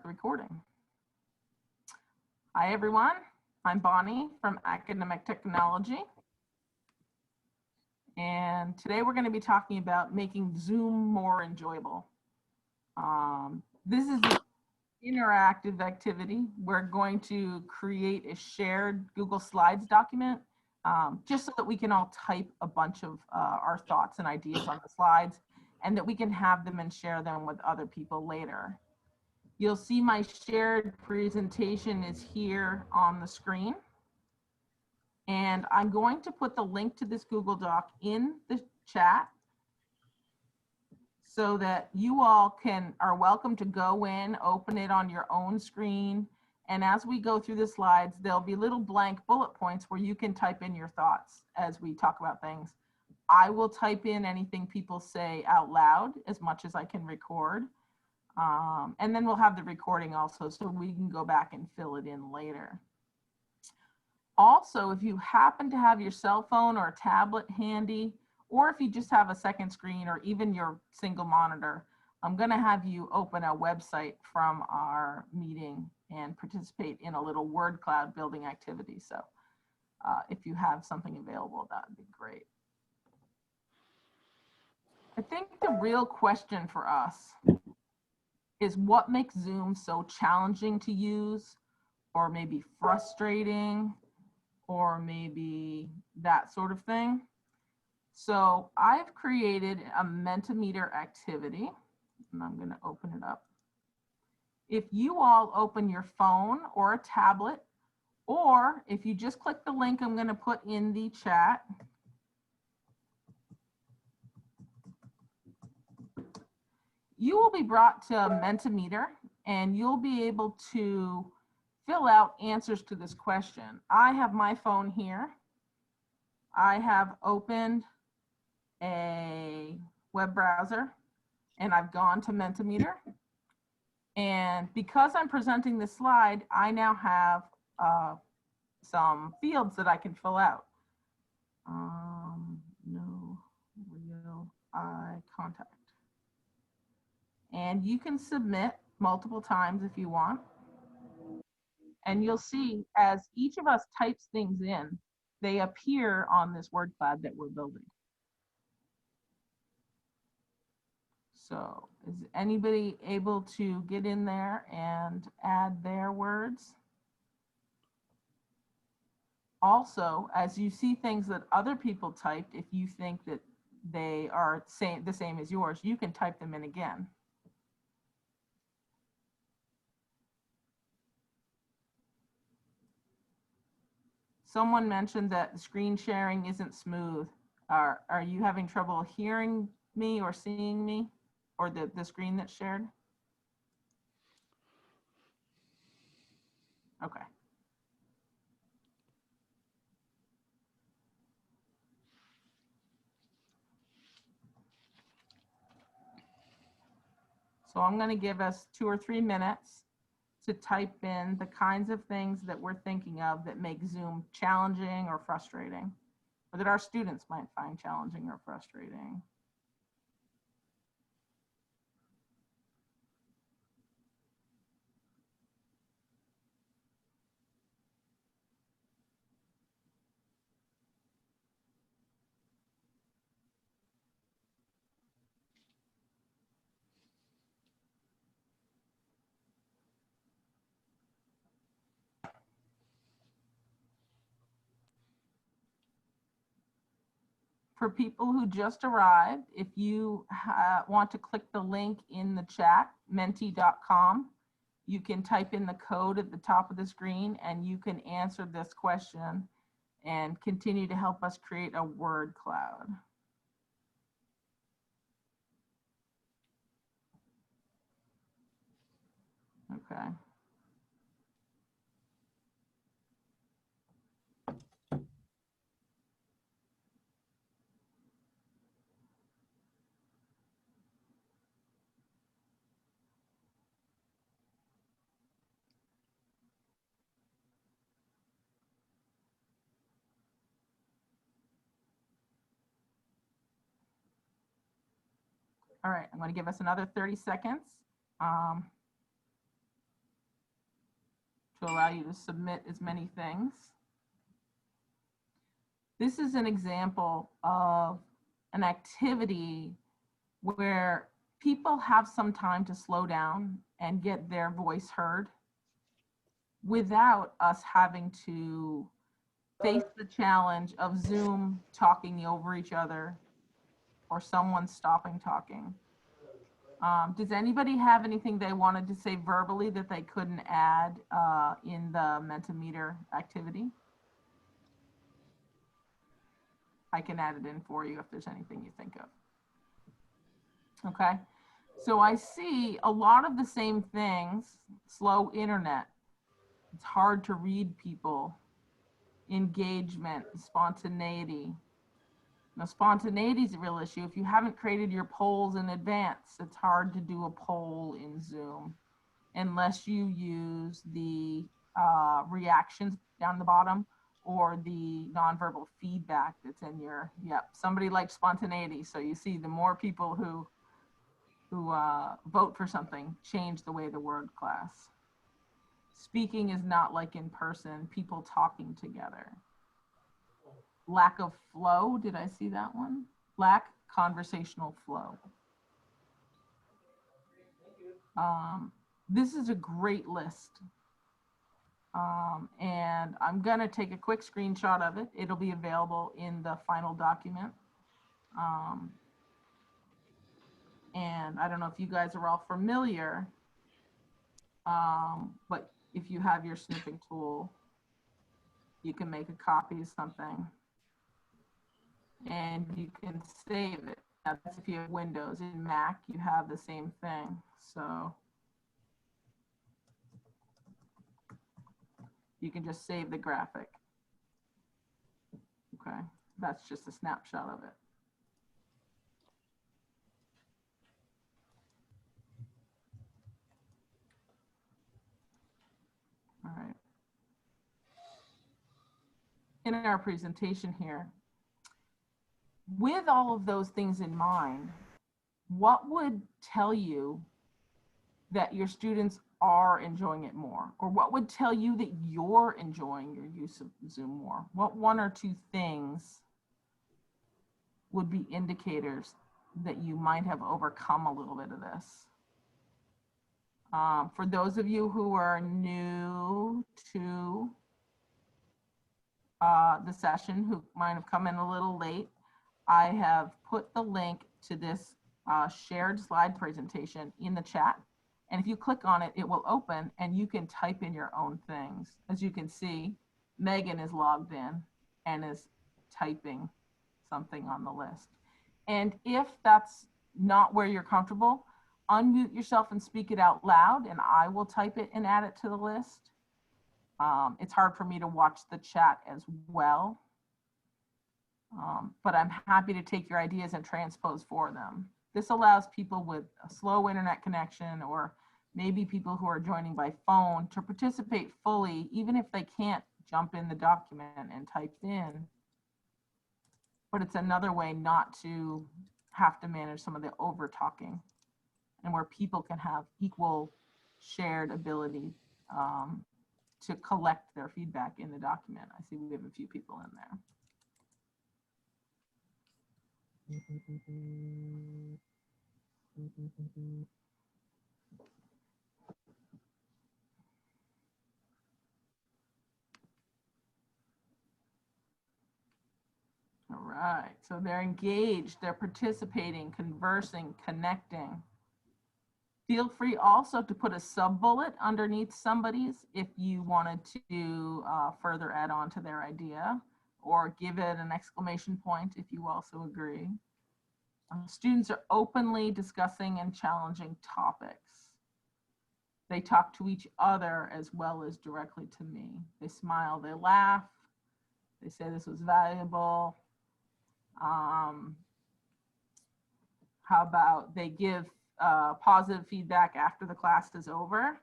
Recording. Hi everyone, I'm Bonnie from Academic Technology, and today we're going to be talking about making Zoom more enjoyable. This is an interactive activity. We're going to create a shared Google Slides document just so that we can all type a bunch of our thoughts and ideas on the slides, and that we can have them and share them with other people later. You'll see my shared presentation is here on the screen. And I'm going to put the link to this Google Doc in the chat so that you all are welcome to go in, open it on your own screen. And as we go through the slides, there'll be little blank bullet points where you can type in your thoughts as we talk about things. I will type in anything people say out loud as much as I can record. And then we'll have the recording also so we can go back and fill it in later. Also, if you happen to have your cell phone or a tablet handy, or if you just have a second screen or even your single monitor, I'm going to have you open a website from our meeting and participate in a little word cloud building activity. So if you have something available, that would be great. I think the real question for us is what makes Zoom so challenging to use, or maybe frustrating, or maybe that sort of thing. So I've created a Mentimeter activity, and I'm going to open it up. If you all open your phone or a tablet, or if you just click the link I'm going to put in the chat, you will be brought to Mentimeter, and you'll be able to fill out answers to this question. I have my phone here. I have opened a web browser, and I've gone to Mentimeter. And because I'm presenting this slide, I now have some fields that I can fill out. No real eye contact. And you can submit multiple times if you want. And you'll see as each of us types things in, they appear on this word cloud that we're building. So is anybody able to get in there and add their words? Also, as you see things that other people typed, if you think that they are the same as yours, you can type them in again. Someone mentioned that the screen sharing isn't smooth. Are you having trouble hearing me or seeing me, or the screen that's shared? Okay. So I'm going to give us 2 or 3 minutes to type in the kinds of things that we're thinking of that make Zoom challenging or frustrating, or that our students might find challenging or frustrating. For people who just arrived, if you want to click the link in the chat, menti.com, you can type in the code at the top of the screen and you can answer this question and continue to help us create a word cloud. Okay. All right, I'm going to give us another 30 seconds. to allow you to submit as many things. This is an example of an activity where people have some time to slow down and get their voice heard without us having to face the challenge of Zoom talking over each other or someone stopping talking. Does anybody have anything they wanted to say verbally that they couldn't add in the Mentimeter activity? I can add it in for you if there's anything you think of. Okay, so I see a lot of the same things: slow internet, it's hard to read people, engagement, spontaneity. Now, spontaneity is a real issue. If you haven't created your polls in advance, it's hard to do a poll in Zoom unless you use the reactions down the bottom or the nonverbal feedback that's in your, yep, somebody likes spontaneity. So you see the more people who vote for something change the way the word class. Speaking is not like in person, people talking together. Lack of flow, did I see that one? Lack conversational flow. This is a great list. And I'm gonna take a quick screenshot of it. It'll be available in the final document. And I don't know if you guys are all familiar, but if you have your snipping tool, you can make a copy of something and you can save it. Now, that's if you have Windows. In Mac, you have the same thing. So you can just save the graphic. Okay, that's just a snapshot of it. All right. In our presentation here, with all of those things in mind, what would tell you that your students are enjoying it more? Or what would tell you that you're enjoying your use of Zoom more? What one or two things would be indicators that you might have overcome a little bit of this? For those of you who are new to the session, who might have come in a little late, I have put the link to this shared slide presentation in the chat. And if you click on it, it will open and you can type in your own things. As you can see, Megan is logged in and is typing something on the list. And if that's not where you're comfortable, unmute yourself and speak it out loud and I will type it and add it to the list. It's hard for me to watch the chat as well, but I'm happy to take your ideas and transpose for them. This allows people with a slow internet connection or maybe people who are joining by phone to participate fully, even if they can't jump in the document and type in. But it's another way not to have to manage some of the over talking and where people can have equal shared ability to collect their feedback in the document. I see we have a few people in there. All right, so they're engaged, they're participating, conversing, connecting. Feel free also to put a sub-bullet underneath somebody's if you wanted to further add on to their idea, or give it an exclamation point if you also agree. Students are openly discussing and challenging topics. They talk to each other as well as directly to me. They smile, they laugh, they say this was valuable. How about they give positive feedback after the class is over?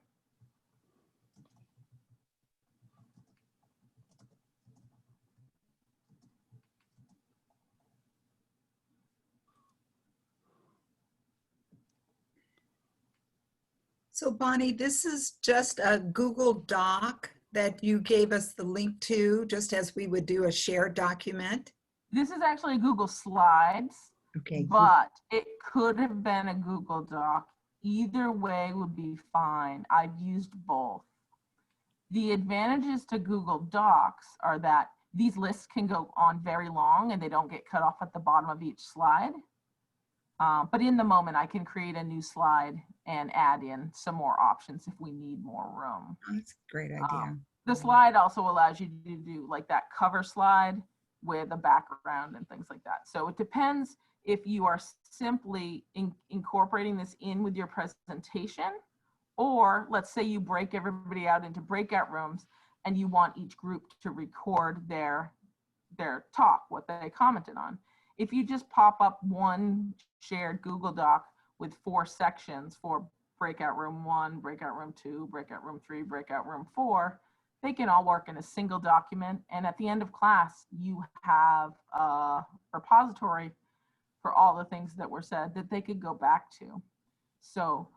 So Bonnie, this is just a Google Doc that you gave us the link to, just as we would do a shared document. This is actually Google Slides, Okay. but it could have been a Google Doc. Either way would be fine. I've used both. The advantages to Google Docs are that these lists can go on very long and they don't get cut off at the bottom of each slide. But in the moment, I can create a new slide and add in some more options if we need more room. That's a great idea. The slide also allows you to do like that cover slide with a background and things like that. So it depends if you are simply incorporating this in with your presentation, or let's say you break everybody out into breakout rooms and you want each group to record their talk, what they commented on. If you just pop up one shared Google Doc with 4 sections for breakout room 1, breakout room 2, breakout room 3, breakout room 4, they can all work in a single document. And at the end of class, you have a repository for all the things that were said that they could go back to. So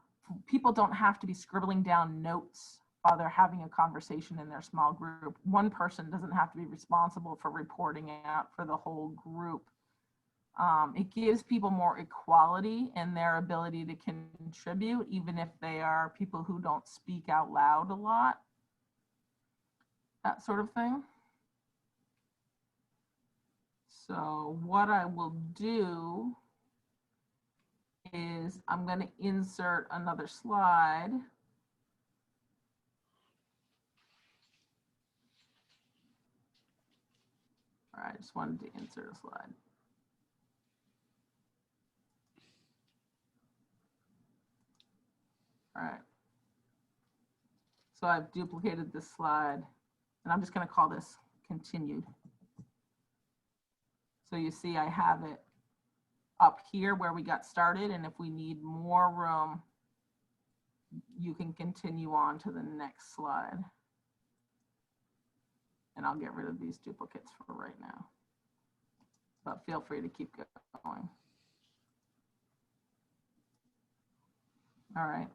people don't have to be scribbling down notes while they're having a conversation in their small group. One person doesn't have to be responsible for reporting out for the whole group. It gives people more equality in their ability to contribute, even if they are people who don't speak out loud a lot, that sort of thing. So what I will do is I'm going to insert another slide. All right, I just wanted to insert a slide. All right. So I've duplicated this slide and I'm just going to call this continued. So you see I have it up here where we got started, and if we need more room, you can continue on to the next slide. And I'll get rid of these duplicates for right now, but feel free to keep going. All right.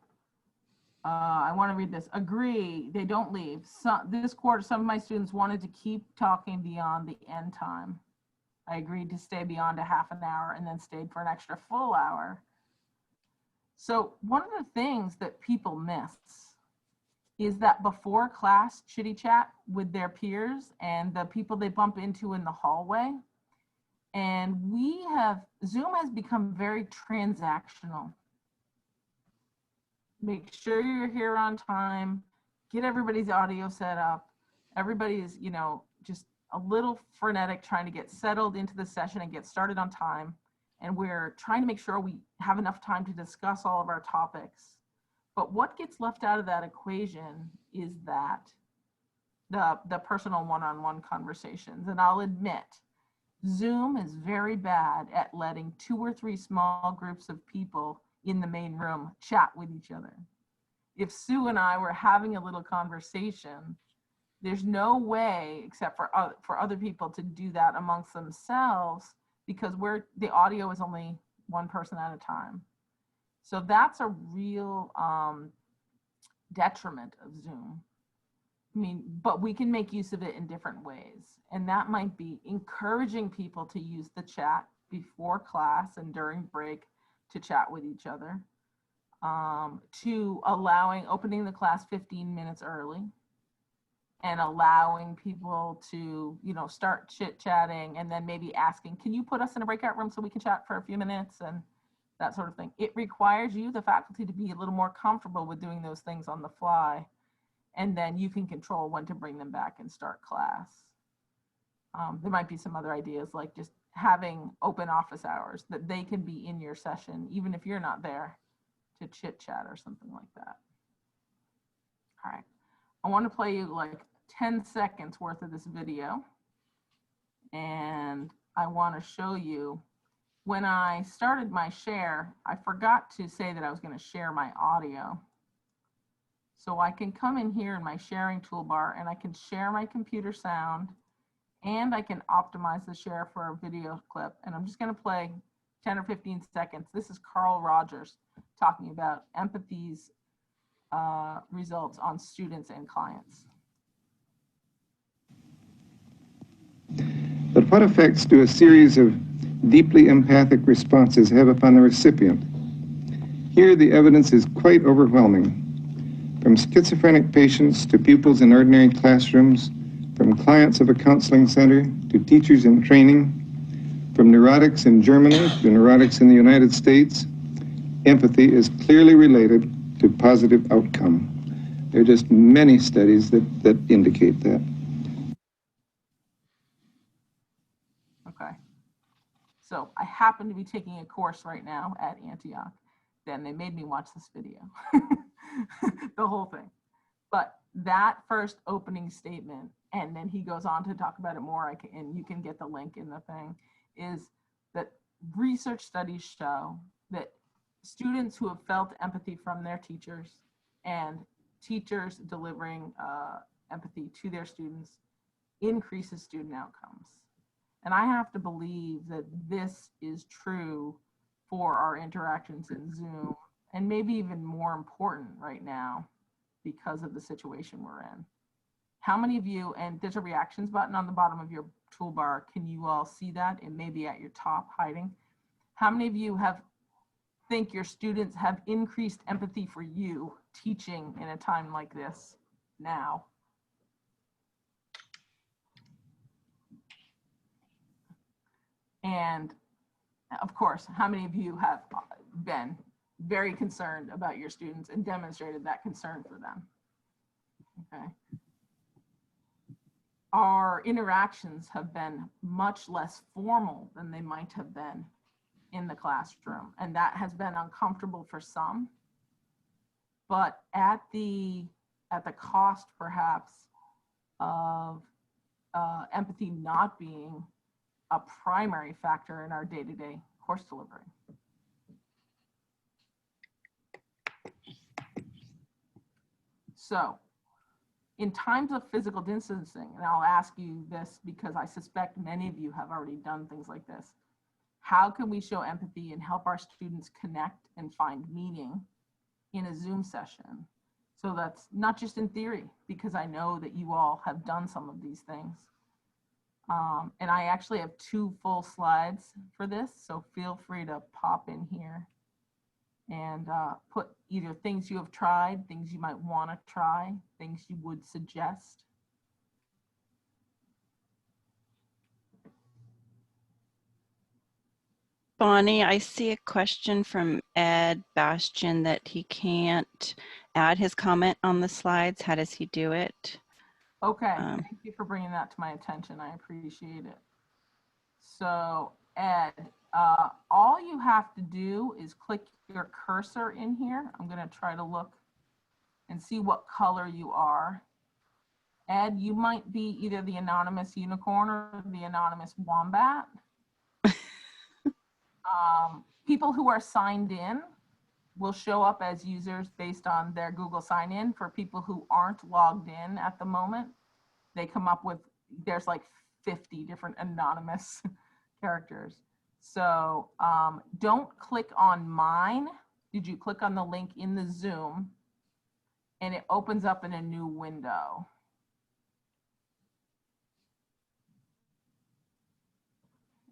I want to read this. Agree, they don't leave. This quarter, some of my students wanted to keep talking beyond the end time. I agreed to stay beyond a half an hour and then stayed for an extra full hour. So one of the things that people miss is that before class chitty chat with their peers and the people they bump into in the hallway. And Zoom has become very transactional. Make sure you're here on time, get everybody's audio set up. Everybody is, just a little frenetic trying to get settled into the session and get started on time. And we're trying to make sure we have enough time to discuss all of our topics. But what gets left out of that equation is that the personal one-on-one conversations. And I'll admit, Zoom is very bad at letting 2 or 3 small groups of people in the main room chat with each other. If Sue and I were having a little conversation, there's no way except for other people to do that amongst themselves, because the audio is only one person at a time. So that's a real detriment of Zoom. I mean, but we can make use of it in different ways. And that might be encouraging people to use the chat before class and during break to chat with each other, to opening the class 15 minutes early and allowing people to, start chit-chatting and then maybe asking, can you put us in a breakout room so we can chat for a few minutes, and that sort of thing. It requires you, the faculty, to be a little more comfortable with doing those things on the fly, and then you can control when to bring them back and start class. There might be some other ideas, like just having open office hours that they can be in your session, even if you're not there, to chit chat or something like that. All right, I want to play you like 10 seconds worth of this video. And I want to show you, when I started my share, I forgot to say that I was going to share my audio. So I can come in here in my sharing toolbar and I can share my computer sound, and I can optimize the share for a video clip. And I'm just going to play 10 or 15 seconds. This is Carl Rogers talking about empathy's results on students and clients. But what effects do a series of deeply empathic responses have upon the recipient? Here, the evidence is quite overwhelming. From schizophrenic patients to pupils in ordinary classrooms, from clients of a counseling center to teachers in training, from neurotics in Germany to neurotics in the United States, empathy is clearly related to positive outcome. There are just many studies that indicate that. Okay. So I happen to be taking a course right now at Antioch. Then they made me watch this video, the whole thing. But that first opening statement, and then he goes on to talk about it more, and you can get the link in the thing, is that research studies show that students who have felt empathy from their teachers and teachers delivering empathy to their students increases student outcomes. And I have to believe that this is true for our interactions in Zoom, and maybe even more important right now because of the situation we're in. How many of you, and there's a reactions button on the bottom of your toolbar, can you all see that? It may be at your top hiding. How many of you think your students have increased empathy for you teaching in a time like this now? And of course, how many of you have been very concerned about your students and demonstrated that concern for them? Okay. Our interactions have been much less formal than they might have been in the classroom, and that has been uncomfortable for some, but at the cost perhaps of empathy not being a primary factor in our day-to-day course delivery. So in times of physical distancing, and I'll ask you this because I suspect many of you have already done things like this, how can we show empathy and help our students connect and find meaning in a Zoom session? So that's not just in theory, because I know that you all have done some of these things. And I actually have 2 full slides for this, so feel free to pop in here and put either things you have tried, things you might want to try, things you would suggest. Bonnie, I see a question from Ed Bastian that he can't add his comment on the slides. How does he do it? Okay, thank you for bringing that to my attention. I appreciate it. So Ed, all you have to do is click your cursor in here. I'm going to try to look and see what color you are. Ed, you might be either the anonymous unicorn or the anonymous wombat. People who are signed in will show up as users based on their Google sign-in. For people who aren't logged in at the moment, they come up with, there's like 50 different anonymous characters. So don't click on mine. Did you click on the link in the Zoom? And it opens up in a new window.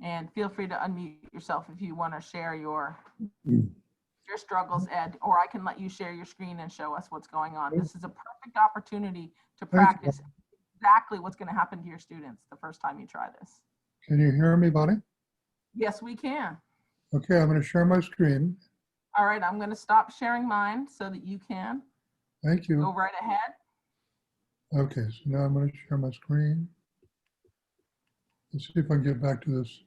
And feel free to unmute yourself if you want to share your struggles, Ed, or I can let you share your screen and show us what's going on. This is a perfect opportunity to practice exactly what's going to happen to your students the first time you try this. Can you hear me, Bonnie? Yes, we can. Okay, I'm going to share my screen. All right, I'm going to stop sharing mine so that you can. Thank you. Go right ahead. Okay, so now I'm going to share my screen. Let's see if I can get back to this.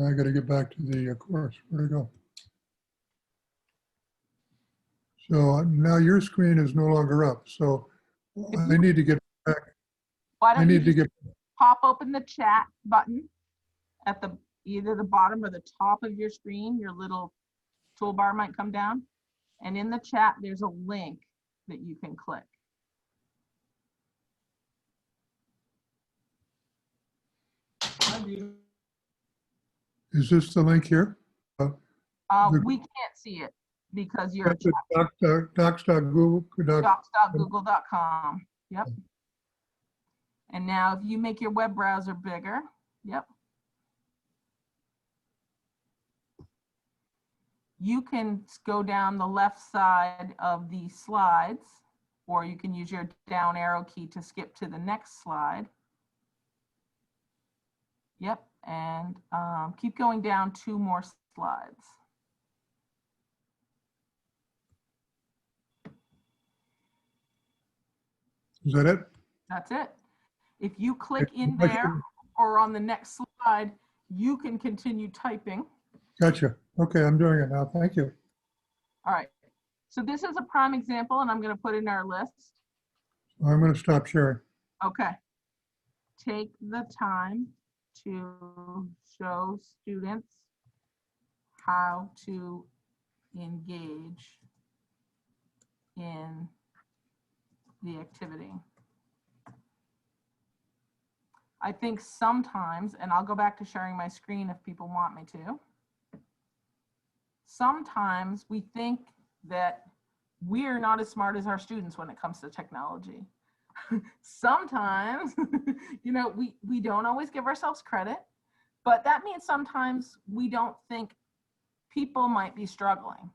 I got to get back to the course. Where'd it go? So now your screen is no longer up. So I need to get back. Why don't you just pop open the chat button at the either the bottom or the top of your screen. Your little toolbar might come down. And in the chat, there's a link that you can click. Is this the link here? We can't see it. because you're That's at docs.google.com. Yep. And now if you make your web browser bigger, yep. You can go down the left side of the slides, or you can use your down arrow key to skip to the next slide. Yep, and keep going down 2 more slides. Is that it? That's it. If you click in there or on the next slide, you can continue typing. Gotcha. Okay, I'm doing it now. Thank you. All right. So this is a prime example, and I'm going to put in our list. I'm going to stop sharing. Okay. Take the time to show students how to engage in the activity. I think sometimes, and I'll go back to sharing my screen if people want me to. Sometimes we think that we're not as smart as our students when it comes to technology. Sometimes, you know, we don't always give ourselves credit, but that means sometimes we don't think people might be struggling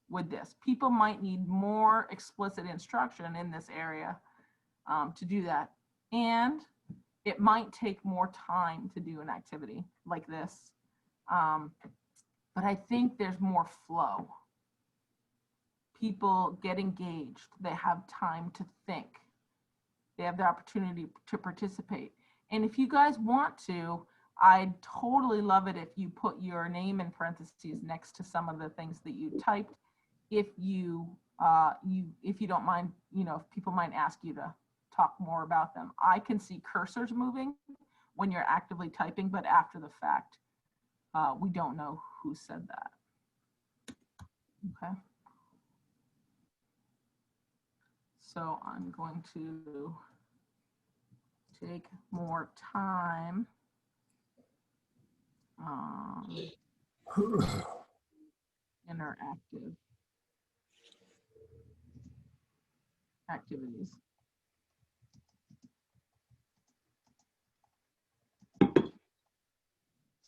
with this. People might need more explicit instruction in this area to do that. And it might take more time to do an activity like this. But I think there's more flow. People get engaged. They have time to think. They have the opportunity to participate. And if you guys want to, I'd totally love it if you put your name in parentheses next to some of the things that you typed. If you don't mind, you know, if people might ask you to talk more about them. I can see cursors moving when you're actively typing, but after the fact, we don't know who said that. Okay. So I'm going to take more time. Interactive activities.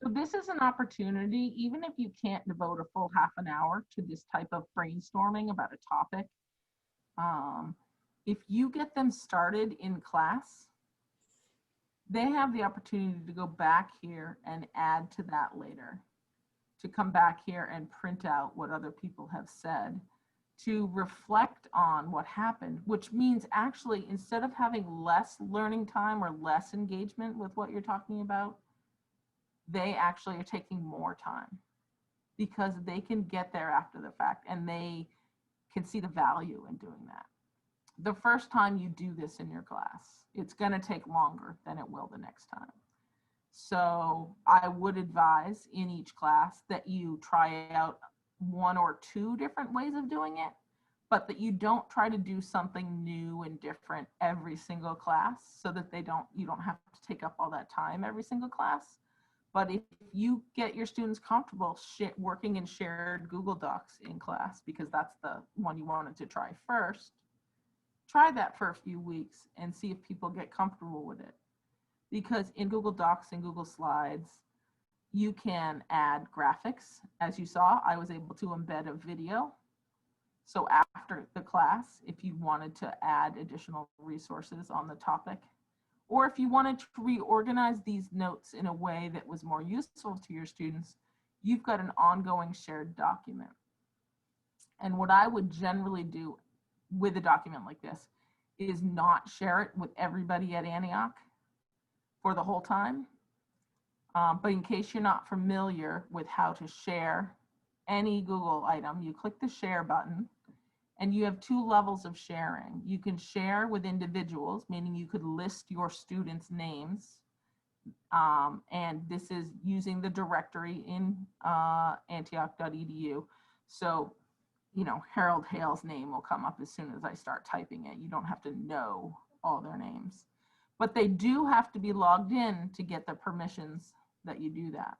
So this is an opportunity, even if you can't devote a full half an hour to this type of brainstorming about a topic, if you get them started in class, they have the opportunity to go back here and add to that later, to come back here and print out what other people have said, to reflect on what happened, which means actually instead of having less learning time or less engagement with what you're talking about, they actually are taking more time because they can get there after the fact and they can see the value in doing that. The first time you do this in your class, it's going to take longer than it will the next time. So I would advise in each class that you try out 1 or 2 different ways of doing it, but that you don't try to do something new and different every single class so that you don't have to take up all that time every single class. But if you get your students comfortable working in shared Google Docs in class, because that's the one you wanted to try first, try that for a few weeks and see if people get comfortable with it. Because in Google Docs and Google Slides, you can add graphics. As you saw, I was able to embed a video. So after the class, if you wanted to add additional resources on the topic, or if you wanted to reorganize these notes in a way that was more useful to your students, you've got an ongoing shared document. And what I would generally do with a document like this is not share it with everybody at Antioch for the whole time. But in case you're not familiar with how to share any Google item, you click the share button and you have 2 levels of sharing. You can share with individuals, meaning you could list your students' names. And this is using the directory in antioch.edu. So, you know, Harold Hale's name will come up as soon as I start typing it. You don't have to know all their names. But they do have to be logged in to get the permissions that you do that.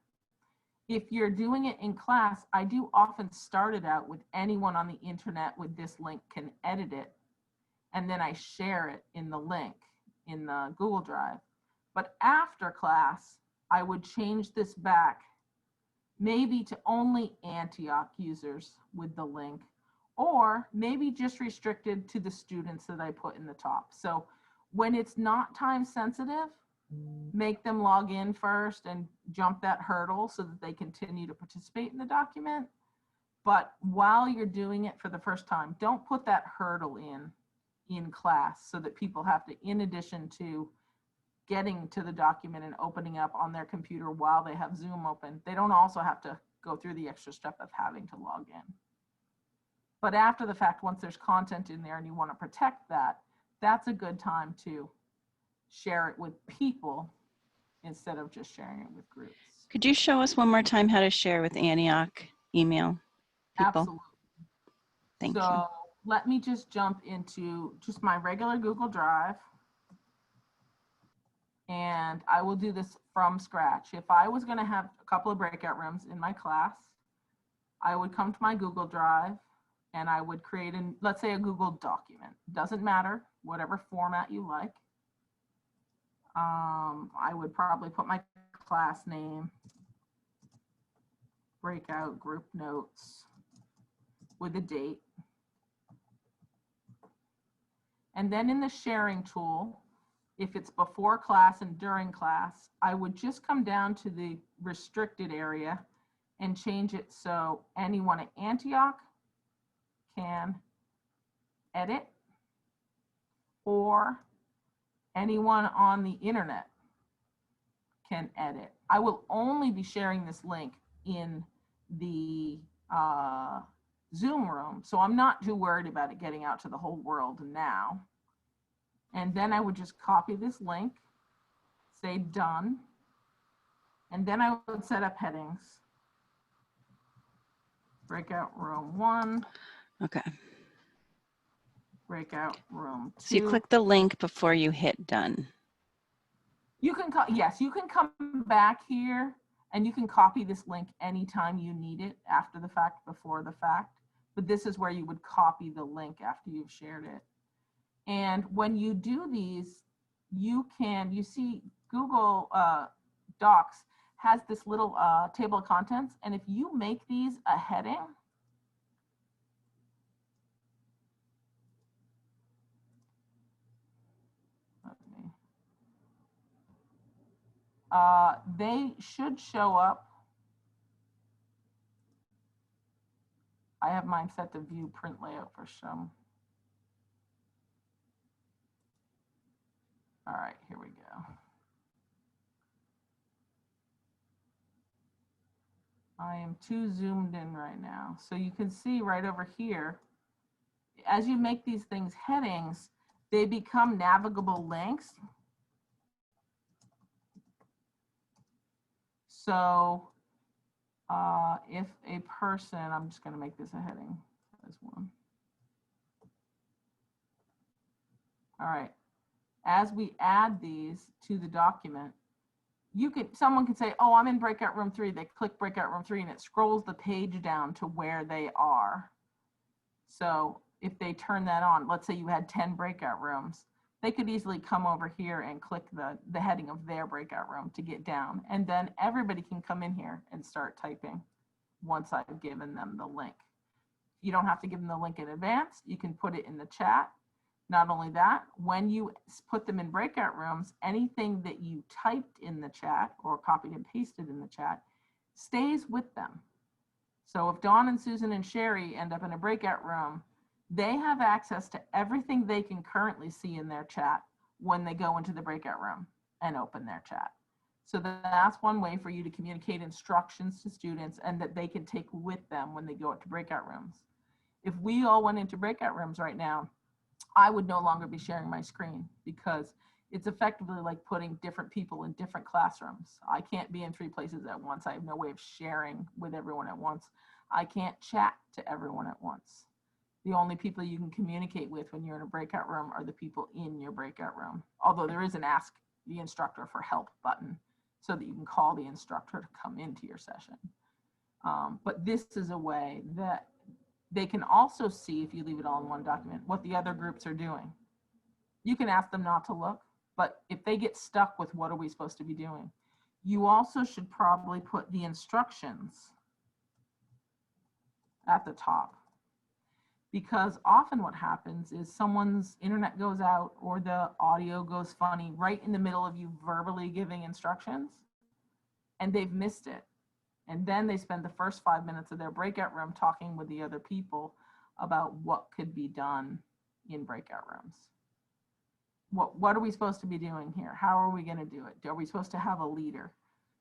If you're doing it in class, I do often start it out with anyone on the internet with this link can edit it. And then I share it in the link in the Google Drive. But after class, I would change this back maybe to only Antioch users with the link, or maybe just restricted to the students that I put in the top. So when it's not time sensitive, make them log in first and jump that hurdle so that they continue to participate in the document. But while you're doing it for the first time, don't put that hurdle in class so that people have to, in addition to getting to the document and opening up on their computer while they have Zoom open, they don't also have to go through the extra step of having to log in. But after the fact, once there's content in there and you want to protect that, that's a good time to share it with people instead of just sharing it with groups. Could you show us one more time how to share with Antioch email people? Absolutely. Thank you. So let me just jump into just my regular Google Drive. And I will do this from scratch. If I was going to have a couple of breakout rooms in my class, I would come to my Google Drive and I would create, let's say, a Google document. Doesn't matter, whatever format you like. I would probably put my class name, breakout group notes with a date. And then in the sharing tool, if it's before class and during class, I would just come down to the restricted area and change it so anyone at Antioch can edit, or anyone on the internet can edit. I will only be sharing this link in the Zoom room, so I'm not too worried about it getting out to the whole world now. And then I would just copy this link, say done, and then I would set up headings. Breakout room 1. Okay. Breakout room 2. So you click the link before you hit done. You can, yes, you can come back here and you can copy this link anytime you need it, after the fact, before the fact. But this is where you would copy the link after you've shared it. And when you do these, you see Google Docs has this little table of contents. And if you make these a heading, they should show up. I have mine set to view print layout for some. All right, here we go. I am too zoomed in right now. So you can see right over here, as you make these things headings, they become navigable links. So if a person, I'm just going to make this a heading as one. All right. As we add these to the document, someone can say, oh, I'm in breakout room 3. They click breakout room 3 and it scrolls the page down to where they are. So if they turn that on, let's say you had 10 breakout rooms, they could easily come over here and click the heading of their breakout room to get down. And then everybody can come in here and start typing once I've given them the link. You don't have to give them the link in advance. You can put it in the chat. Not only that, when you put them in breakout rooms, anything that you typed in the chat or copied and pasted in the chat stays with them. So if Dawn and Susan and Sherry end up in a breakout room, they have access to everything they can currently see in their chat when they go into the breakout room and open their chat. So that's one way for you to communicate instructions to students and that they can take with them when they go into breakout rooms. If we all went into breakout rooms right now, I would no longer be sharing my screen because it's effectively like putting different people in different classrooms. I can't be in 3 places at once. I have no way of sharing with everyone at once. I can't chat to everyone at once. The only people you can communicate with when you're in a breakout room are the people in your breakout room. Although there is an ask the instructor for help button so that you can call the instructor to come into your session. But this is a way that they can also see, if you leave it all in one document, what the other groups are doing. You can ask them not to look, but if they get stuck with what are we supposed to be doing, you also should probably put the instructions at the top. Because often what happens is someone's internet goes out or the audio goes funny right in the middle of you verbally giving instructions, and they've missed it. And then they spend the first 5 minutes of their breakout room talking with the other people about what could be done in breakout rooms. What are we supposed to be doing here? How are we going to do it? Are we supposed to have a leader?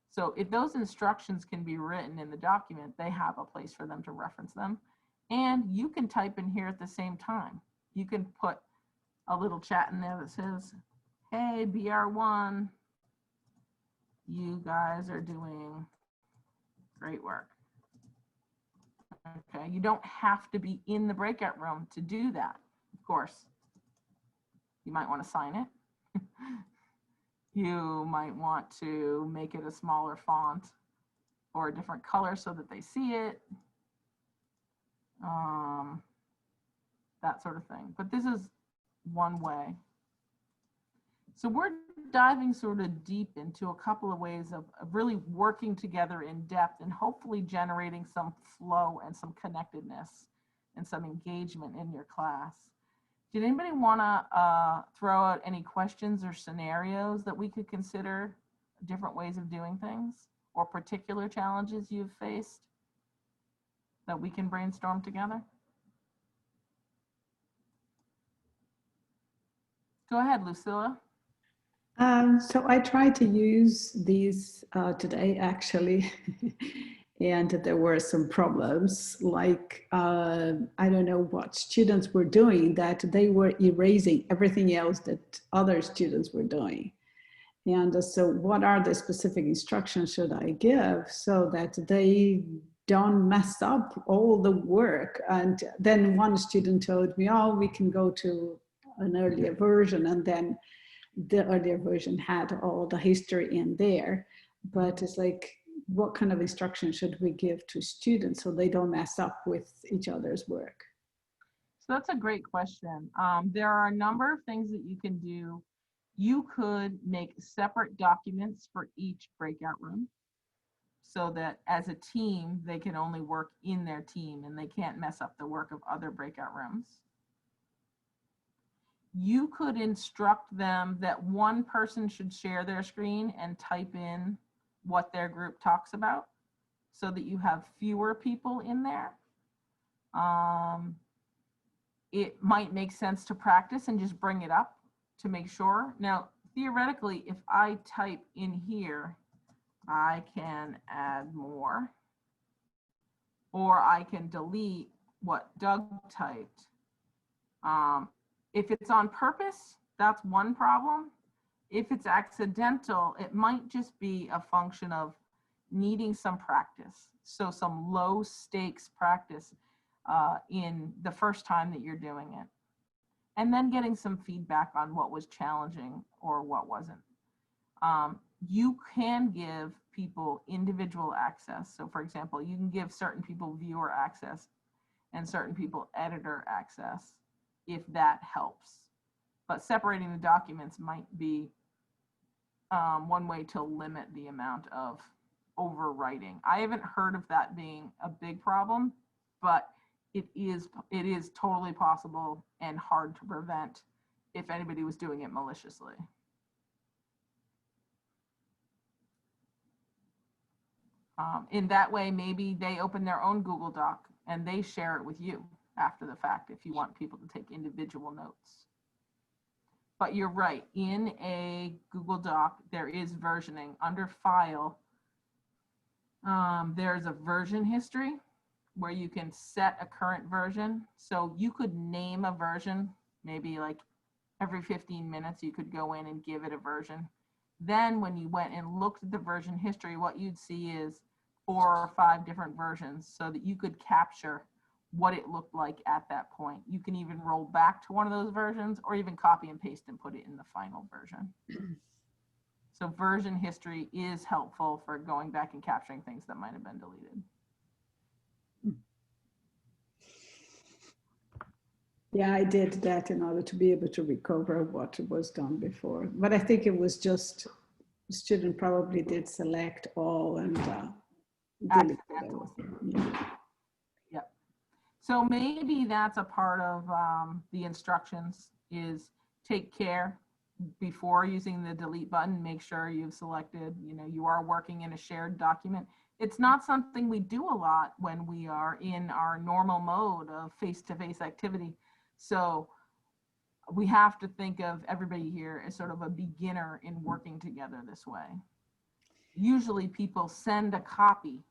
So if those instructions can be written in the document, they have a place for them to reference them. And you can type in here at the same time. You can put a little chat in there that says, hey, BR1, you guys are doing great work. Okay, you don't have to be in the breakout room to do that. Of course, you might want to sign it. You might want to make it a smaller font or a different color so that they see it. That sort of thing. But this is one way. So we're diving sort of deep into a couple of ways of really working together in depth and hopefully generating some flow and some connectedness and some engagement in your class. Did anybody want to throw out any questions or scenarios that we could consider, different ways of doing things, or particular challenges you've faced that we can brainstorm together? Go ahead, Lucilla. So I tried to use these today, actually, and there were some problems. Like, I don't know what students were doing, that they were erasing everything else that other students were doing. And so what are the specific instructions should I give so that they don't mess up all the work? And then one student told me, oh, we can go to an earlier version, and then the earlier version had all the history in there. But it's like, what kind of instruction should we give to students so they don't mess up with each other's work? So that's a great question. There are a number of things that you can do. You could make separate documents for each breakout room so that as a team, they can only work in their team and they can't mess up the work of other breakout rooms. You could instruct them that one person should share their screen and type in what their group talks about so that you have fewer people in there. It might make sense to practice and just bring it up to make sure. Now, theoretically, if I type in here, I can add more, or I can delete what Doug typed. If it's on purpose, that's one problem. If it's accidental, it might just be a function of needing some practice. So some low stakes practice in the first time that you're doing it. And then getting some feedback on what was challenging or what wasn't. You can give people individual access. So for example, you can give certain people viewer access and certain people editor access if that helps. But separating the documents might be one way to limit the amount of overwriting. I haven't heard of that being a big problem, but it is totally possible and hard to prevent if anybody was doing it maliciously. In that way, maybe they open their own Google Doc and they share it with you after the fact if you want people to take individual notes. But you're right, in a Google Doc, there is versioning. Under File, there's a version history where you can set a current version. So you could name a version, maybe like every 15 minutes, you could go in and give it a version. Then when you went and looked at the version history, what you'd see is 4 or 5 different versions so that you could capture what it looked like at that point. You can even roll back to one of those versions or even copy and paste and put it in the final version. So version history is helpful for going back and capturing things that might have been deleted. Yeah, I did that in order to be able to recover what was done before. But I think it was just the student probably did select all and deleted everything. Yeah. Yep. So maybe that's a part of the instructions is take care before using the delete button. Make sure you've selected, you are working in a shared document. It's not something we do a lot when we are in our normal mode of face-to-face activity. So we have to think of everybody here as sort of a beginner in working together this way. Usually people send a copy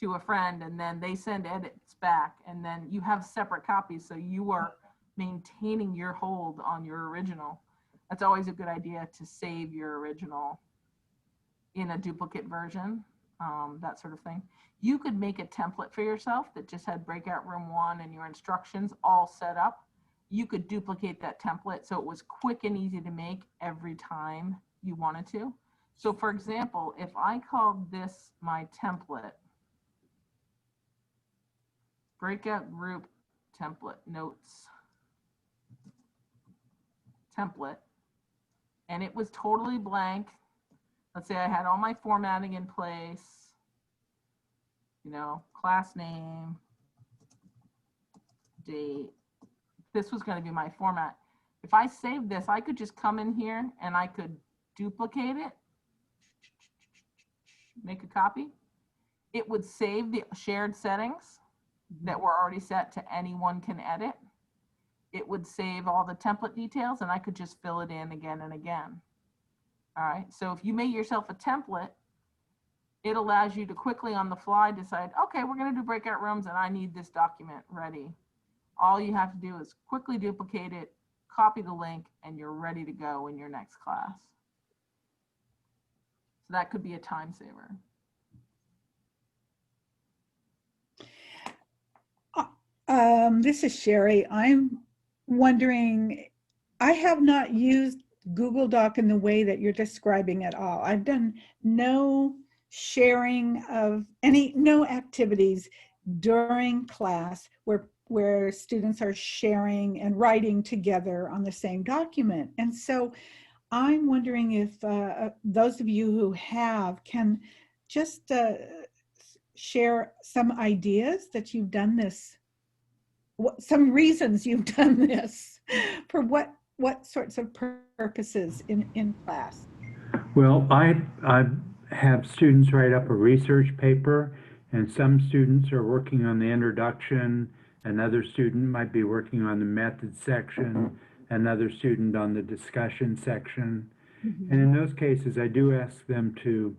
to a friend and then they send edits back, and then you have separate copies, so you are maintaining your hold on your original. That's always a good idea to save your original in a duplicate version, that sort of thing. You could make a template for yourself that just had breakout room 1 and your instructions all set up. You could duplicate that template so it was quick and easy to make every time you wanted to. So for example, if I called this my template, breakout group template notes template, and it was totally blank. Let's say I had all my formatting in place, class name, date. This was going to be my format. If I saved this, I could just come in here and I could duplicate it, make a copy. It would save the shared settings that were already set to anyone can edit. It would save all the template details and I could just fill it in again and again. All right, so if you make yourself a template, it allows you to quickly on the fly decide, okay, we're going to do breakout rooms and I need this document ready. All you have to do is quickly duplicate it, copy the link, and you're ready to go in your next class. So that could be a time saver. This is Sherry. I'm wondering, I have not used Google Doc in the way that you're describing at all. I've done no sharing of no activities during class where students are sharing and writing together on the same document. And so I'm wondering if those of you who have can just share some ideas that you've done this, some reasons you've done this for what sorts of purposes in class. Well, I have students write up a research paper, and some students are working on the introduction, another student might be working on the method section, another student on the discussion section. Mm-hmm. And in those cases, I do ask them to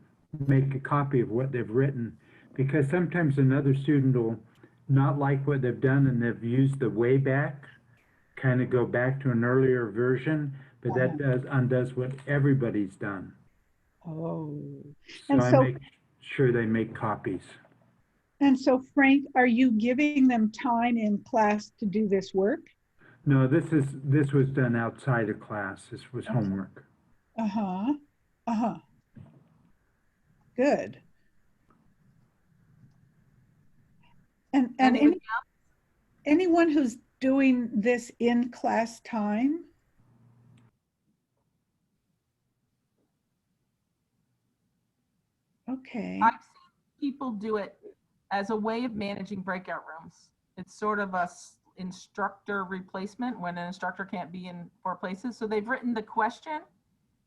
make a copy of what they've written, because sometimes another student will not like what they've done and they've used the way back, kind of go back to an earlier version, but that undoes what everybody's done. Oh. So And I so, make sure they make copies. And so, Frank, are you giving them time in class to do this work? No, this was done outside of class. This was homework. Uh-huh. Uh-huh. Good. And anyone who's doing this in class time? Okay. I've seen people do it as a way of managing breakout rooms. It's sort of a instructor replacement when an instructor can't be in 4 places. So they've written the question.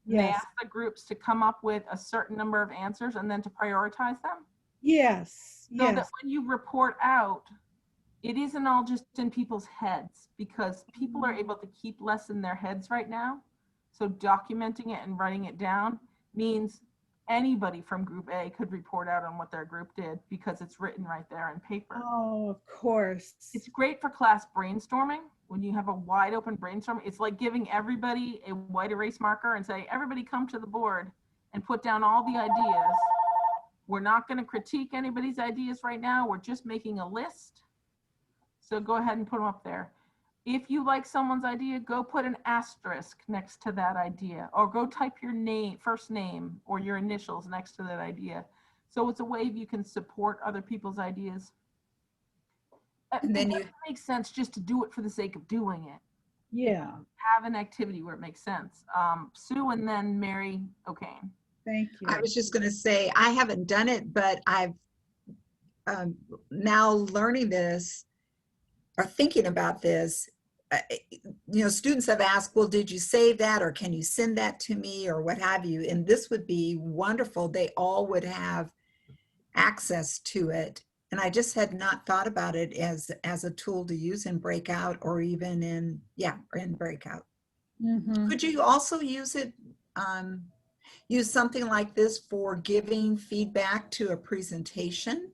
Yes. They ask the groups to come up with a certain number of answers and then to prioritize them. Yes. So yes. that when you report out, it isn't all just in people's heads, because people are able to keep less in their heads right now. So documenting it and writing it down means anybody from group A could report out on what their group did because it's written right there in paper. Oh, of course. It's great for class brainstorming. When you have a wide open brainstorm, it's like giving everybody a white erase marker and say, everybody come to the board and put down all the ideas. We're not going to critique anybody's ideas right now. We're just making a list. So go ahead and put them up there. If you like someone's idea, go put an asterisk next to that idea, or go type your name, first name, or your initials next to that idea. So it's a way you can support other people's ideas. And then It you, doesn't make sense just to do it for the sake of doing it. Yeah, Have an activity where it makes sense. Sue and then Mary O'Kane. thank you. I was just going to say, I haven't done it, but I've now learning this or thinking about this, students have asked, well, did you save that or can you send that to me or what have you? And this would be wonderful. They all would have access to it. And I just had not thought about it as a tool to use in Breakout or even in Breakout. Mhm. Could you also use it, use something like this for giving feedback to a presentation?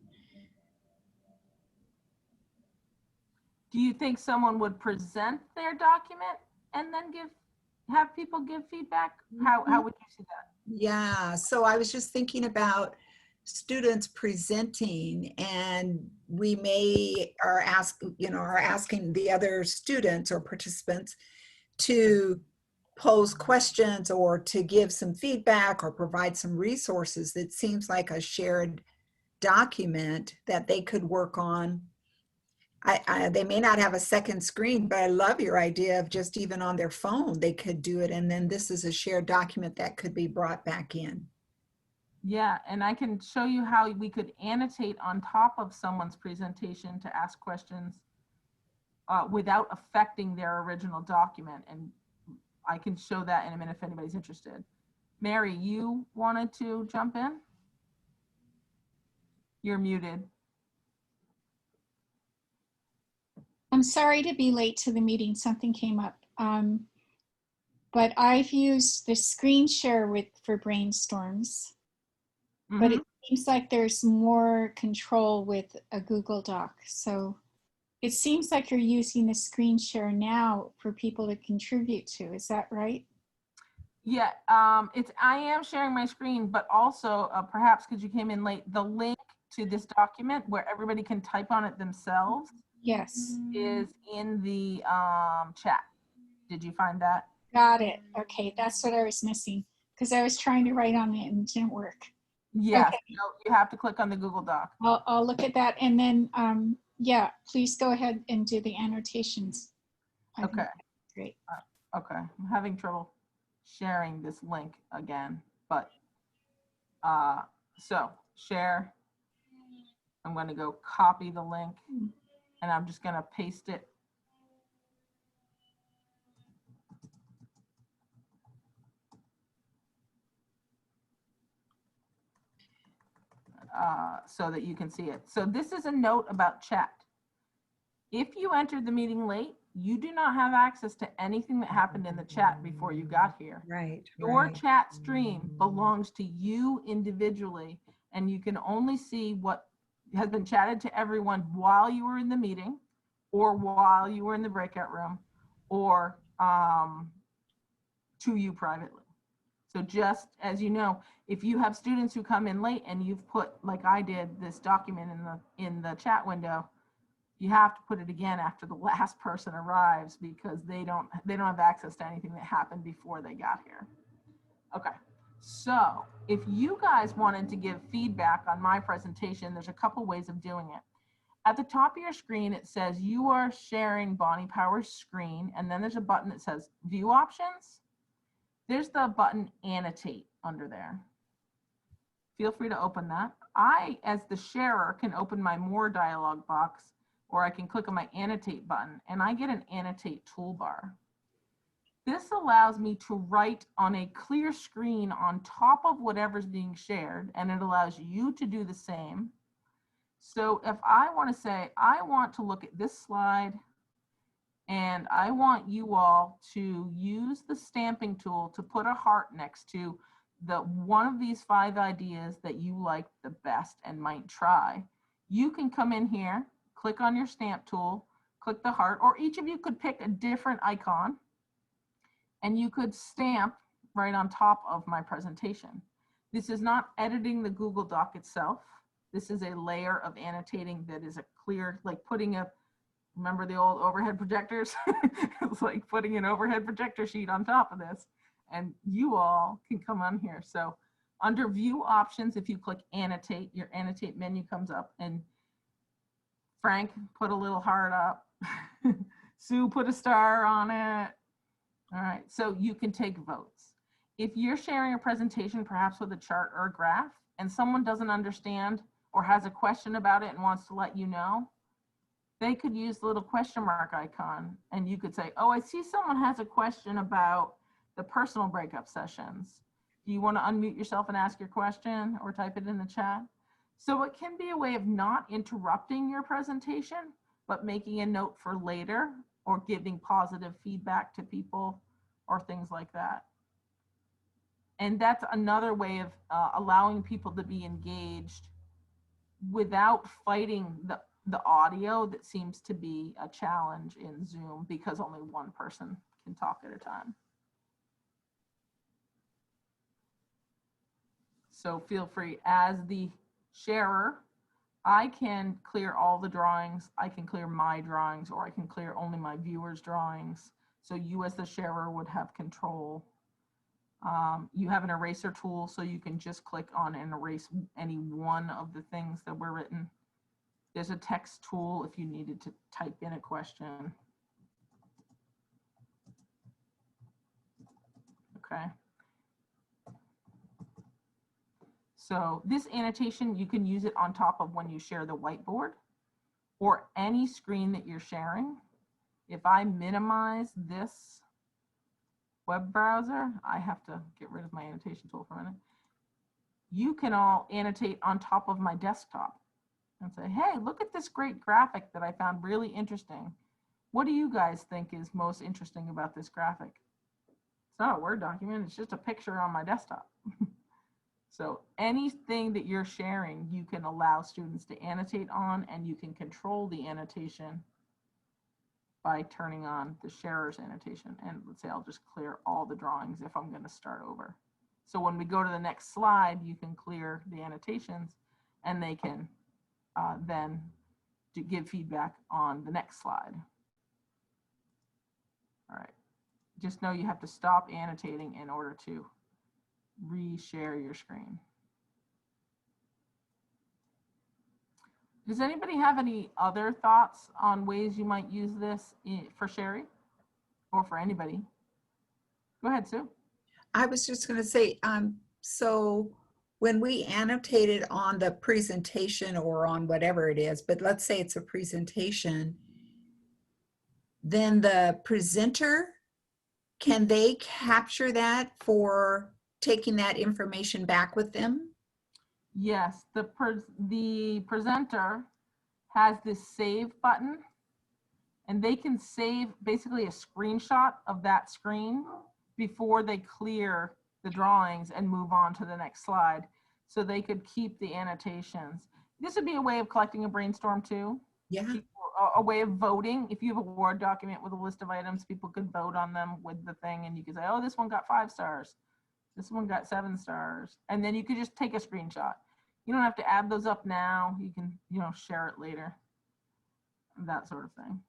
Do you think someone would present their document and then have people give feedback? How would you see that? Yeah, so I was just thinking about students presenting, and we are asking the other students or participants to pose questions or to give some feedback or provide some resources. It seems like a shared document that they could work on. They may not have a second screen, but I love your idea of just even on their phone, they could do it. And then this is a shared document that could be brought back in. Yeah, and I can show you how we could annotate on top of someone's presentation to ask questions without affecting their original document. And I can show that in a minute if anybody's interested. Mary, you wanted to jump in? You're muted. I'm sorry to be late to the meeting. Something came up. But I've used the screen share for brainstorms, but it seems like there's more control with a Google Doc. So it seems like you're using the screen share now for people to contribute to. Is that right? Yeah, I am sharing my screen, but also perhaps because you came in late, the link to this document where everybody can type on it themselves Yes. is in the chat. Did you find that? Got it. Okay, that's what I was missing because I was trying to write on it and it didn't work. Yes, Okay. no, you have to click on the Google Doc. I'll look at that and then, yeah, please go ahead and do the annotations. Okay. Great. Okay, I'm having trouble sharing this link again, but so share. I'm going to go copy the link and I'm just going to paste it. So that you can see it. So this is a note about chat. If you entered the meeting late, you do not have access to anything that happened in the chat before you got here. Right. Your chat stream belongs to you individually, and you can only see what has been chatted to everyone while you were in the meeting or while you were in the breakout room or to you privately. So just as you know, if you have students who come in late and you've put, like I did, this document in the chat window, you have to put it again after the last person arrives because they don't have access to anything that happened before they got here. Okay, so if you guys wanted to give feedback on my presentation, there's a couple ways of doing it. At the top of your screen, it says you are sharing Bonnie Power's screen, and then there's a button that says View Options. There's the button Annotate under there. Feel free to open that. I, as the sharer, can open my More dialog box, or I can click on my Annotate button, and I get an Annotate toolbar. This allows me to write on a clear screen on top of whatever's being shared, and it allows you to do the same. So if I want to say, I want to look at this slide, and I want you all to use the stamping tool to put a heart next to one of these 5 ideas that you like the best and might try. You can come in here, click on your stamp tool, click the heart, or each of you could pick a different icon and you could stamp right on top of my presentation. This is not editing the Google Doc itself. This is a layer of annotating that is a clear, like putting a, remember the old overhead projectors? It's like putting an overhead projector sheet on top of this, and you all can come on here. So under View Options, if you click Annotate, your Annotate menu comes up, and Frank put a little heart up. Sue put a star on it. All right, so you can take votes. If you're sharing a presentation, perhaps with a chart or a graph, and someone doesn't understand or has a question about it and wants to let you know, they could use the little question mark icon, and you could say, oh, I see someone has a question about the personal breakup sessions. Do you want to unmute yourself and ask your question or type it in the chat? So it can be a way of not interrupting your presentation, but making a note for later or giving positive feedback to people or things like that. And that's another way of allowing people to be engaged without fighting the audio that seems to be a challenge in Zoom because only one person can talk at a time. So feel free, as the sharer, I can clear all the drawings, I can clear my drawings, or I can clear only my viewers' drawings. So you as the sharer would have control. You have an eraser tool, so you can just click on and erase any one of the things that were written. There's a text tool if you needed to type in a question. Okay. So this annotation, you can use it on top of when you share the whiteboard or any screen that you're sharing. If I minimize this web browser, I have to get rid of my annotation tool for a minute. You can all annotate on top of my desktop and say, hey, look at this great graphic that I found really interesting. What do you guys think is most interesting about this graphic? It's not a Word document, it's just a picture on my desktop. So anything that you're sharing, you can allow students to annotate on, and you can control the annotation by turning on the sharer's annotation. And let's say I'll just clear all the drawings if I'm going to start over. So when we go to the next slide, you can clear the annotations, and they can then give feedback on the next slide. All right. Just know you have to stop annotating in order to reshare your screen. Does anybody have any other thoughts on ways you might use this for Sherry or for anybody? Go ahead, Sue. I was just going to say, so when we annotate it on the presentation or on whatever it is, but let's say it's a presentation, then the presenter, can they capture that for taking that information back with them? Yes, the presenter has this save button, and they can save basically a screenshot of that screen before they clear the drawings and move on to the next slide. So they could keep the annotations. This would be a way of collecting a brainstorm too. Yeah. A way of voting. If you have a Word document with a list of items, people could vote on them with the thing, and you could say, oh, this one got 5 stars. This one got 7 stars. And then you could just take a screenshot. You don't have to add those up now. You can, share it later. That sort of thing.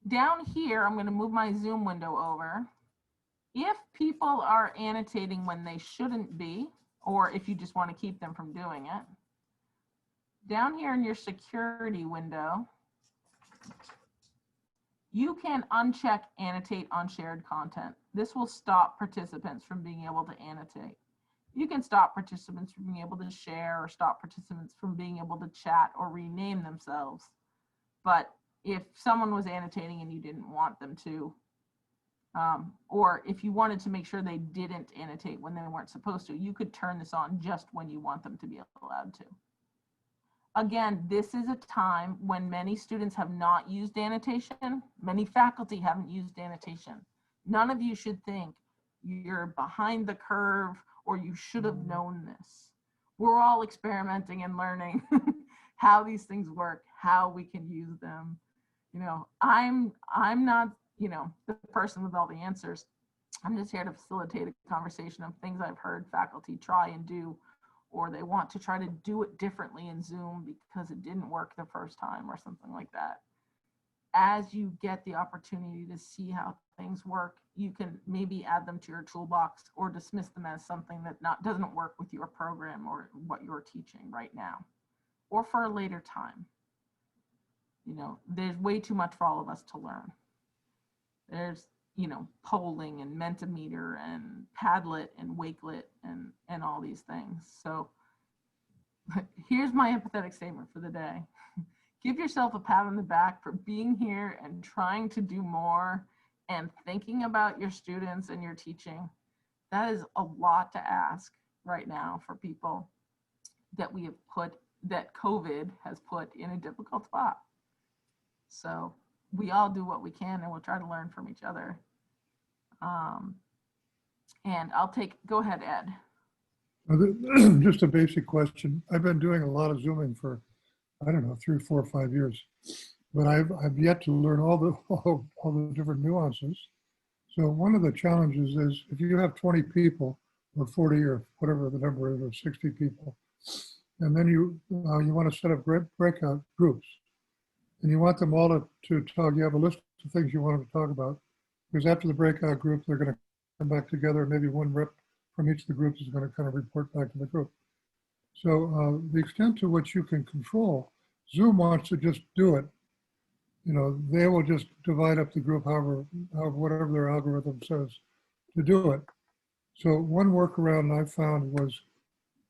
Down here, I'm going to move my Zoom window over. If people are annotating when they shouldn't be, or if you just want to keep them from doing it, down here in your security window, you can uncheck annotate on shared content. This will stop participants from being able to annotate. You can stop participants from being able to share or stop participants from being able to chat or rename themselves. But if someone was annotating and you didn't want them to, or if you wanted to make sure they didn't annotate when they weren't supposed to, you could turn this on just when you want them to be allowed to. Again, this is a time when many students have not used annotation. Many faculty haven't used annotation. None of you should think you're behind the curve or you should have known this. We're all experimenting and learning how these things work, how we can use them. I'm not, the person with all the answers. I'm just here to facilitate a conversation of things I've heard faculty try and do, or they want to try to do it differently in Zoom because it didn't work the first time or something like that. As you get the opportunity to see how things work, you can maybe add them to your toolbox or dismiss them as something that doesn't work with your program or what you're teaching right now, or for a later time. You know, there's way too much for all of us to learn. There's, you know, polling and Mentimeter and Padlet and Wakelet and all these things. So here's my empathetic statement for the day. Give yourself a pat on the back for being here and trying to do more and thinking about your students and your teaching. That is a lot to ask right now for people that we have put, that COVID has put in a difficult spot. So we all do what we can and we'll try to learn from each other. And go ahead, Ed. Just a basic question. I've been doing a lot of Zooming for, I don't know, 3, 4, 5 years, but I've yet to learn all the different nuances. So one of the challenges is if you have 20 people or 40 or whatever the number is, or 60 people, and then you want to set up breakout groups, and you want them all to talk. You have a list of things you want them to talk about, because after the breakout group, they're going to come back together, and maybe one rep from each of the groups is going to kind of report back to the group. So the extent to which you can control, Zoom wants to just do it. You know, they will just divide up the group however whatever their algorithm says to do it. So one workaround I found was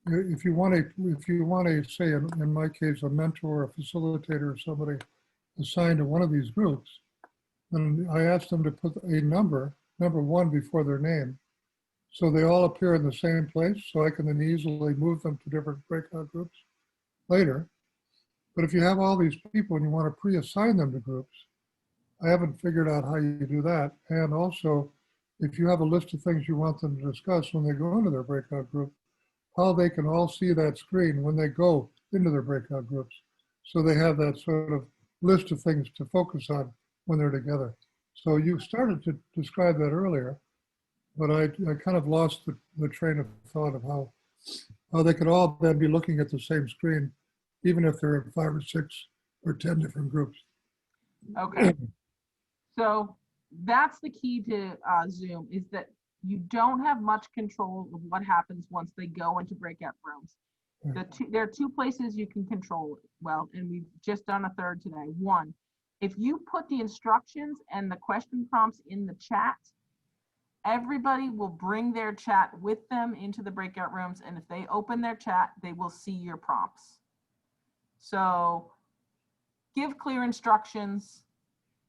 if you want to say, in my case, a mentor, a facilitator, or somebody assigned to one of these groups, then I asked them to put a number 1 before their name, so they all appear in the same place, so I can then easily move them to different breakout groups later. But if you have all these people and you want to pre-assign them to groups, I haven't figured out how you do that. And also, if you have a list of things you want them to discuss when they go into their breakout group, how they can all see that screen when they go into their breakout groups. So they have that sort of list of things to focus on when they're together. So you started to describe that earlier, but I kind of lost the train of thought of how they could all then be looking at the same screen, even if they're in 5 or 6 or 10 different groups. Okay. So that's the key to Zoom, is that you don't have much control of what happens once they go into breakout rooms. There are 2 places you can control it well, and we've just done a third today. 1, if you put the instructions and the question prompts in the chat, everybody will bring their chat with them into the breakout rooms, and if they open their chat, they will see your prompts. So give clear instructions,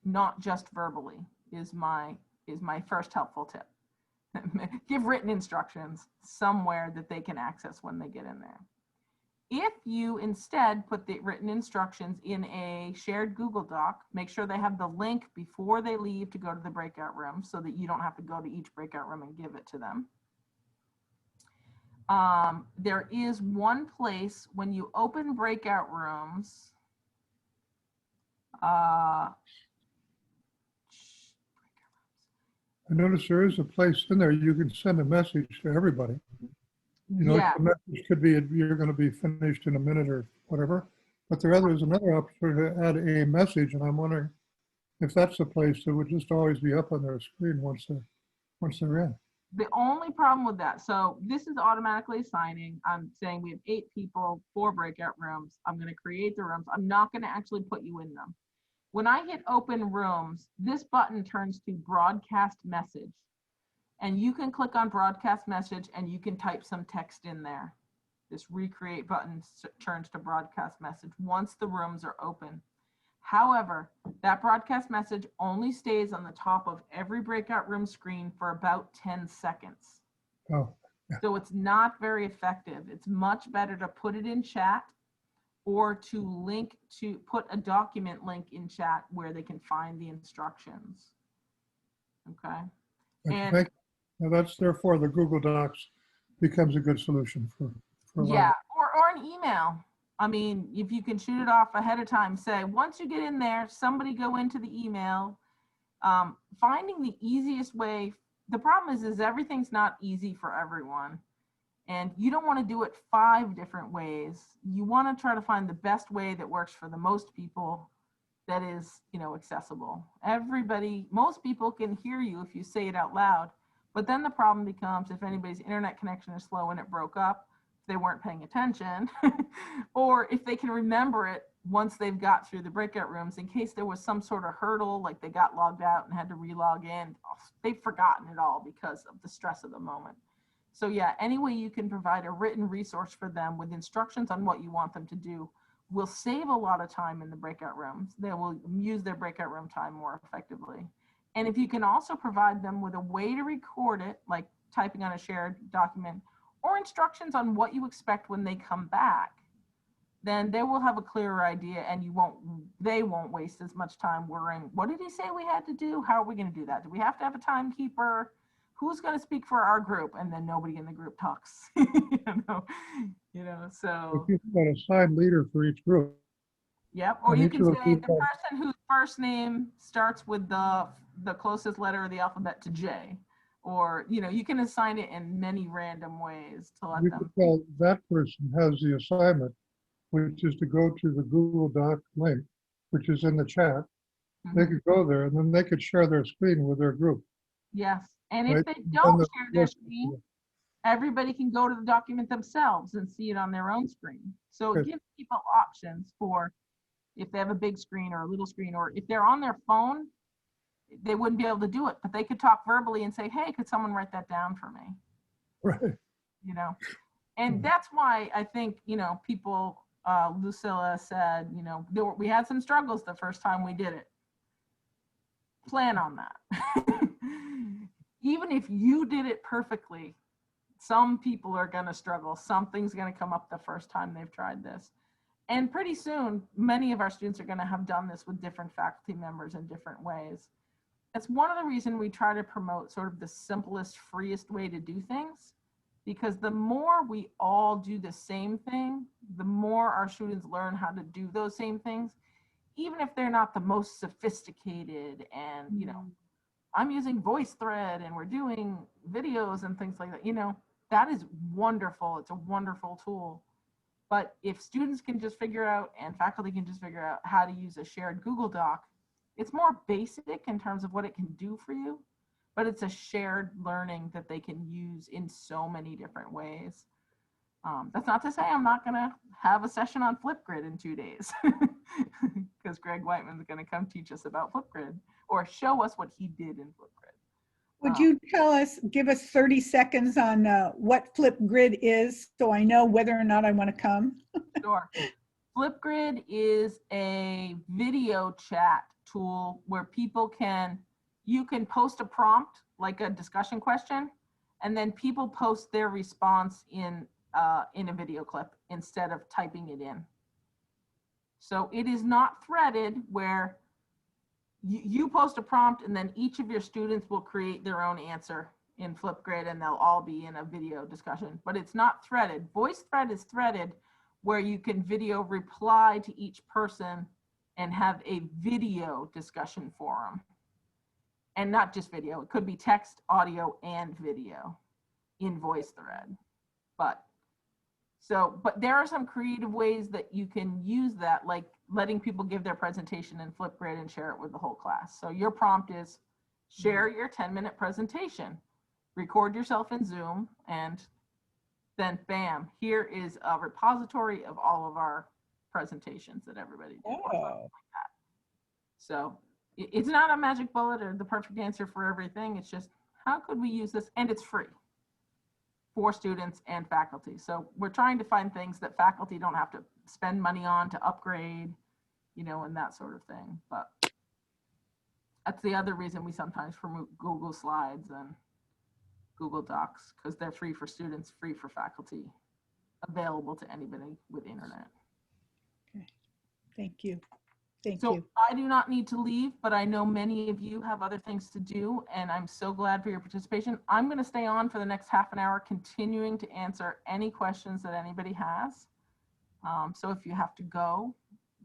not just verbally, is my first helpful tip. Give written instructions somewhere that they can access when they get in there. If you instead put the written instructions in a shared Google Doc, make sure they have the link before they leave to go to the breakout room so that you don't have to go to each breakout room and give it to them. There is one place when you open breakout rooms, I notice there is a place in there you can send a message to everybody. You know, yeah, the message could be you're going to be finished in a minute or whatever, but there is another opportunity to add a message, and I'm wondering if that's the place that would just always be up on their screen once they're in. the only problem with that, so this is automatically assigning. I'm saying we have 8 people, 4 breakout rooms. I'm going to create the rooms. I'm not going to actually put you in them. When I hit open rooms, this button turns to broadcast message. And you can click on broadcast message and you can type some text in there. This recreate button turns to broadcast message once the rooms are open. However, that broadcast message only stays on the top of every breakout room screen for about 10 seconds. Oh, yeah. So it's not very effective. It's much better to put it in chat or to put a document link in chat where they can find the instructions. Okay. And now that's therefore the Google Docs becomes a good solution for yeah, or an email. I mean, if you can shoot it off ahead of time, say, once you get in there, somebody go into the email. Finding the easiest way. The problem is everything's not easy for everyone. And you don't want to do it 5 different ways. You want to try to find the best way that works for the most people that is, you know, accessible. Most people can hear you if you say it out loud, but then the problem becomes if anybody's internet connection is slow and it broke up, they weren't paying attention, or if they can remember it once they've got through the breakout rooms, in case there was some sort of hurdle, like they got logged out and had to re-log in, they've forgotten it all because of the stress of the moment. So yeah, any way you can provide a written resource for them with instructions on what you want them to do will save a lot of time in the breakout rooms. They will use their breakout room time more effectively. And if you can also provide them with a way to record it, like typing on a shared document, or instructions on what you expect when they come back, then they will have a clearer idea, and they won't waste as much time worrying, what did he say we had to do? How are we going to do that? Do we have to have a timekeeper? Who's going to speak for our group? And then nobody in the group talks. So. If you've got a assigned leader for each group. Yep. Or And you each can of say those the people- person whose first name starts with the closest letter of the alphabet to J. Or, you can assign it in many random ways to let You them. could tell that person has the assignment, which is to go to the Google Doc link, which is in the chat. They could go there and then they could share their screen with their group. Yes. And if Right. they And don't the share their rest- screen, everybody can go to the document themselves and see it on their own screen. So it Okay. gives people options for if they have a big screen or a little screen, or if they're on their phone, they wouldn't be able to do it, but they could talk verbally and say, hey, could someone write that down for me? Right. And that's why I think, people, Lucilla said, we had some struggles the first time we did it. Plan on that. Even if you did it perfectly, some people are going to struggle. Something's going to come up the first time they've tried this. And pretty soon, many of our students are going to have done this with different faculty members in different ways. That's one of the reasons we try to promote sort of the simplest, freest way to do things, because the more we all do the same thing, the more our students learn how to do those same things, even if they're not the most sophisticated. And, I'm using VoiceThread and we're doing videos and things like that, that is wonderful. It's a wonderful tool. But if students can just figure out, and faculty can just figure out how to use a shared Google Doc, it's more basic in terms of what it can do for you, but it's a shared learning that they can use in so many different ways. That's not to say I'm not going to have a session on Flipgrid in 2 days, because Greg Whiteman's going to come teach us about Flipgrid or show us what he did in Flipgrid. Would you give us 30 seconds on what Flipgrid is so I know whether or not I want to come? Sure. Flipgrid is a video chat tool where you can post a prompt, like a discussion question, and then people post their response in a video clip instead of typing it in. So it is not threaded, where you post a prompt and then each of your students will create their own answer in Flipgrid and they'll all be in a video discussion, but it's not threaded. VoiceThread is threaded, where you can video reply to each person and have a video discussion forum. And not just video, it could be text, audio, and video in VoiceThread. But there are some creative ways that you can use that, like letting people give their presentation in Flipgrid and share it with the whole class. So your prompt is share your 10-minute presentation, record yourself in Zoom, and then bam, here is a repository of all of our presentations that everybody did. Or something like that. So it's not a magic bullet or the perfect answer for everything. It's just, how could we use this? And it's free for students and faculty. So we're trying to find things that faculty don't have to spend money on to upgrade, and that sort of thing. But that's the other reason we sometimes promote Google Slides and Google Docs, because they're free for students, free for faculty, available to anybody with internet. Okay. Thank you. Thank So you. I do not need to leave, but I know many of you have other things to do, and I'm so glad for your participation. I'm going to stay on for the next half an hour, continuing to answer any questions that anybody has. So if you have to go,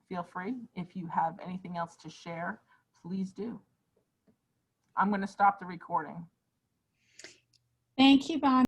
feel free. If you have anything else to share, please do. I'm going to stop the recording. Thank you, Bonnie.